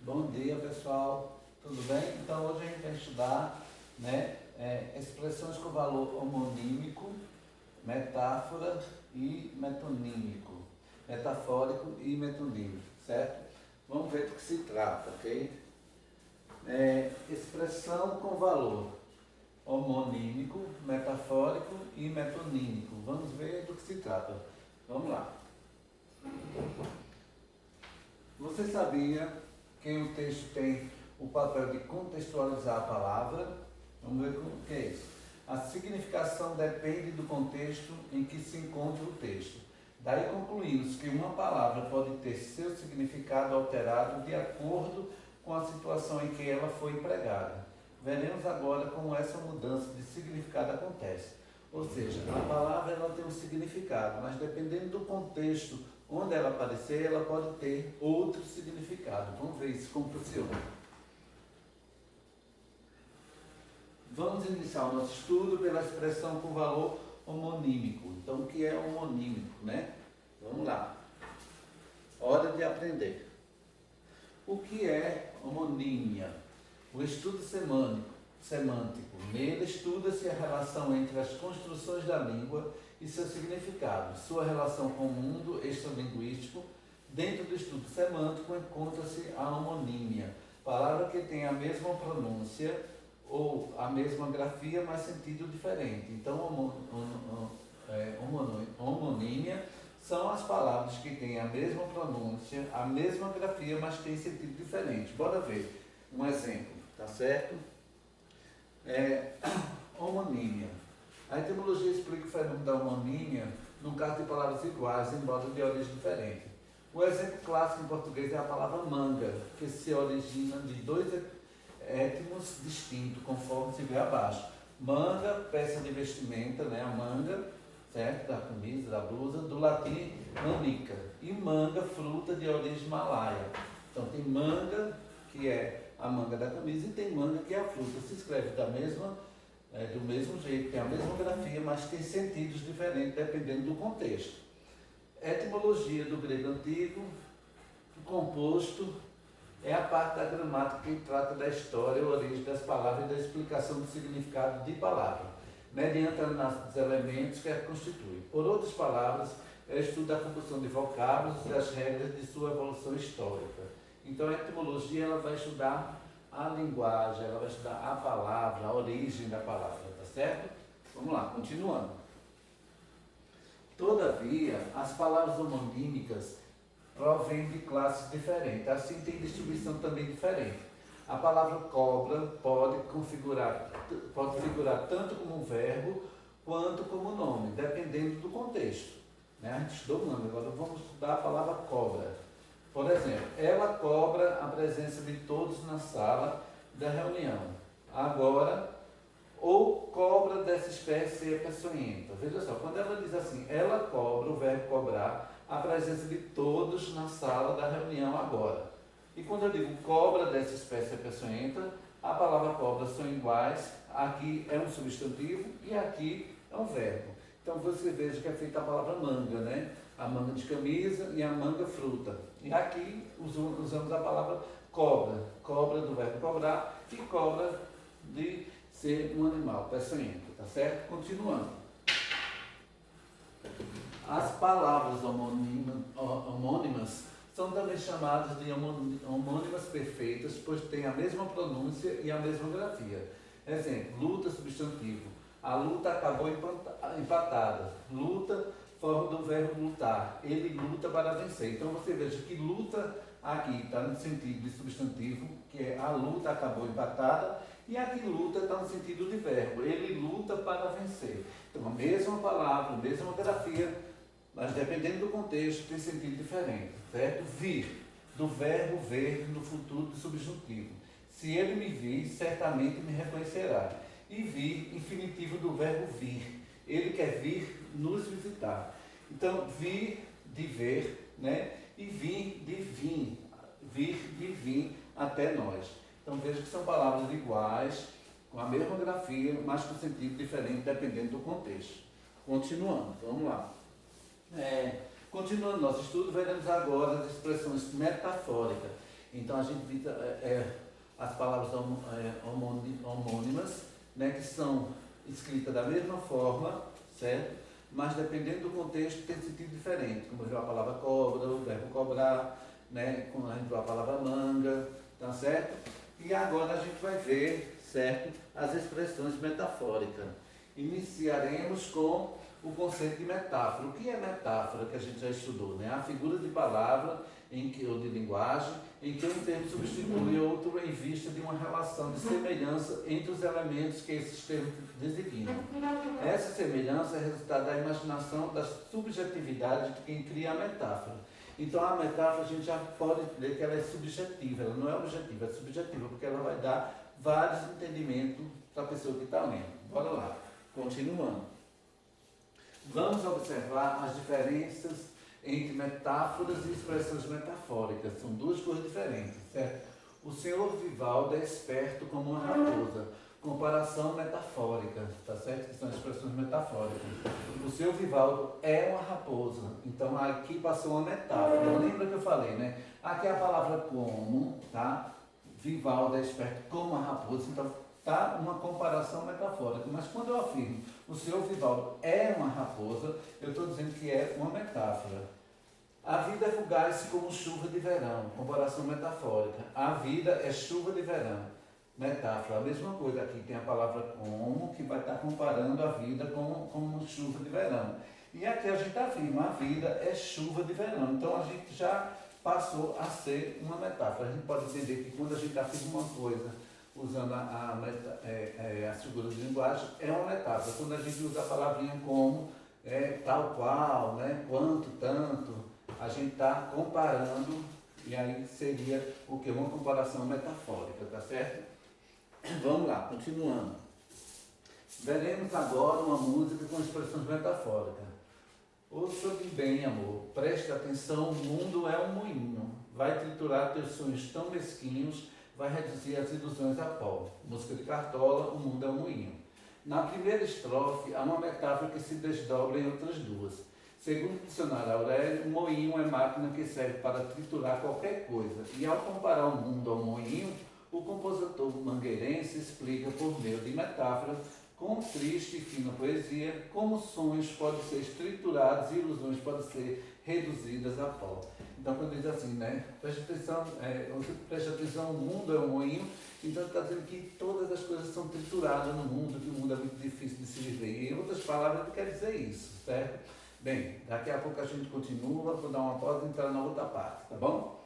Bom dia, pessoal. Tudo bem? Então, hoje a gente vai estudar, expressões com valor homonímico, metáfora e metonímico. Metafórico e metonímico, certo? Vamos ver do que se trata, ok? Expressão com valor homonímico, metafórico e metonímico. Vamos ver do que se trata. Vamos lá. Você sabia que o texto tem o papel de contextualizar a palavra? Vamos ver o que é isso. A significação depende do contexto em que se encontra o texto. Daí concluímos que uma palavra pode ter seu significado alterado de acordo com a situação em que ela foi empregada. Veremos agora como essa mudança de significado acontece. Ou seja, a palavra ela tem um significado, mas dependendo do contexto onde ela aparecer, ela pode ter outro significado. Vamos ver isso como funciona. Vamos iniciar o nosso estudo pela expressão com valor homonímico. Então, o que é homonímico, né? Vamos lá. Hora de aprender. O que é homonímia? O estudo semântico. Nele estuda-se a relação entre as construções da língua e seu significado, sua relação com o mundo extralinguístico. Dentro do estudo semântico encontra-se a homonímia, palavra que tem a mesma pronúncia ou a mesma grafia, mas sentido diferente. Então, homonímia são as palavras que têm a mesma pronúncia, a mesma grafia, mas têm sentido diferente. Bora ver um exemplo, tá certo? Homonímia. A etimologia explica o fenômeno da homonímia no caso de palavras iguais, embora de origem diferente. O exemplo clássico em português é a palavra manga, que se origina de dois étimos distintos, conforme se vê abaixo. Manga, peça de vestimenta, né? A manga, certo? Da camisa, da blusa, do latim manica. E manga, fruta de origem malaia. Então tem manga, que é a manga da camisa, e tem manga, que é a fruta. Se escreve do mesmo jeito, tem a mesma grafia, mas tem sentidos diferentes dependendo do contexto. Etimologia do grego antigo, o composto é a parte da gramática que trata da história, a origem das palavras e da explicação do significado de palavra, mediante a análise dos elementos que a constituem. Por outras palavras, é o estudo da composição de vocábulos e das regras de sua evolução histórica. Então, a etimologia ela vai estudar a linguagem, ela vai estudar a palavra, a origem da palavra, tá certo? Vamos lá, continuando. Todavia, as palavras homonímicas provêm de classes diferentes, assim tem distribuição também diferente. A palavra cobra pode figurar tanto como um verbo quanto como nome, dependendo do contexto. Né? A gente estudou o nome, agora vamos estudar a palavra cobra. Por exemplo, ela cobra a presença de todos na sala da reunião. Agora, ou cobra dessa espécie é peçonhenta. Veja só, quando ela diz assim, ela cobra, o verbo cobrar, a presença de todos na sala da reunião agora. E quando eu digo cobra dessa espécie é peçonhenta, a palavra cobra são iguais, aqui é um substantivo e aqui é um verbo. Então você veja que é feita a palavra manga, né? A manga de camisa e a manga fruta. E aqui usamos a palavra cobra. Cobra do verbo cobrar e cobra de ser um animal peçonhento, tá certo? Continuando. As palavras homônimas são também chamadas de homônimas perfeitas, pois têm a mesma pronúncia e a mesma grafia. Exemplo, luta substantivo. A luta acabou empatada. Luta, forma do verbo lutar. Ele luta para vencer. Então você veja que luta aqui está no sentido de substantivo, que é a luta acabou empatada, e aqui luta está no sentido de verbo. Ele luta para vencer. Então a mesma palavra, a mesma grafia, mas dependendo do contexto tem sentido diferente, certo? Vir, do verbo ver no futuro do subjuntivo. Se ele me vir, certamente me reconhecerá. E vir, infinitivo do verbo vir. Ele quer vir nos visitar. Então, vir de ver, né? E vir de vir. Vir de vir até nós. Então, veja que são palavras iguais, com a mesma grafia, mas com sentido diferente, dependendo do contexto. Continuando, vamos lá. Continuando nosso estudo, veremos agora as expressões metafóricas. Então a gente evita as palavras homônimas, né, que são escritas da mesma forma, certo? Mas dependendo do contexto tem sentido diferente, como viu a palavra cobra, o verbo cobrar, né, como a gente viu a palavra manga, tá certo? E agora a gente vai ver, certo, as expressões metafóricas. Iniciaremos com o conceito de metáfora. O que é metáfora, que a gente já estudou, né? A figura de palavra ou de linguagem em que um termo substitui outro em vista de uma relação de semelhança entre os elementos que esses termos designam. Essa semelhança é resultado da imaginação, da subjetividade de quem cria a metáfora. Então a metáfora a gente já pode dizer que ela é subjetiva, ela não é objetiva, é subjetiva, porque ela vai dar vários entendimentos para a pessoa que está lendo. Bora lá, continuando. Vamos observar as diferenças entre metáforas e expressões metafóricas. São duas coisas diferentes, certo? O senhor Vivaldo é esperto como uma raposa. Comparação metafórica, tá certo? Que são expressões metafóricas. O senhor Vivaldo é uma raposa. Então aqui passou uma metáfora. Lembra que eu falei, né? Aqui é a palavra como, tá? Vivaldo é esperto como uma raposa. Então tá uma comparação metafórica. Mas quando eu afirmo o senhor Vivaldo é uma raposa, eu estou dizendo que é uma metáfora. A vida é fugaz como chuva de verão, comparação metafórica. A vida é chuva de verão, metáfora. A mesma coisa, aqui tem a palavra como, que vai estar comparando a vida com chuva de verão. E aqui a gente afirma, a vida é chuva de verão. Então a gente já passou a ser uma metáfora. A gente pode entender que quando a gente afirma uma coisa usando as figuras de linguagem, é uma metáfora. Quando a gente usa a palavrinha como, tal qual, né, quanto, tanto, a gente está comparando, e aí seria o que? Uma comparação metafórica, tá certo? Vamos lá, continuando. Veremos agora uma música com expressões metafóricas. Ouça-me bem, amor, preste atenção, o mundo é um moinho, vai triturar teus sonhos tão mesquinhos, vai reduzir as ilusões a pó. Música de Cartola, o mundo é um moinho. Na primeira estrofe, há uma metáfora que se desdobra em outras duas. Segundo o dicionário Aurélio, moinho é máquina que serve para triturar qualquer coisa. E ao comparar o mundo ao moinho, o compositor mangueirense explica por meio de metáforas, com triste e fina poesia, como sonhos podem ser triturados e ilusões podem ser reduzidas a pó. Então, quando diz assim, né? Preste atenção, o mundo é um moinho. Então, está dizendo que todas as coisas são trituradas no mundo, que o mundo é muito difícil de se viver. E, em outras palavras, ele quer dizer isso, certo? Bem, daqui a pouco a gente continua, vou dar uma pausa e entrar na outra parte, tá bom?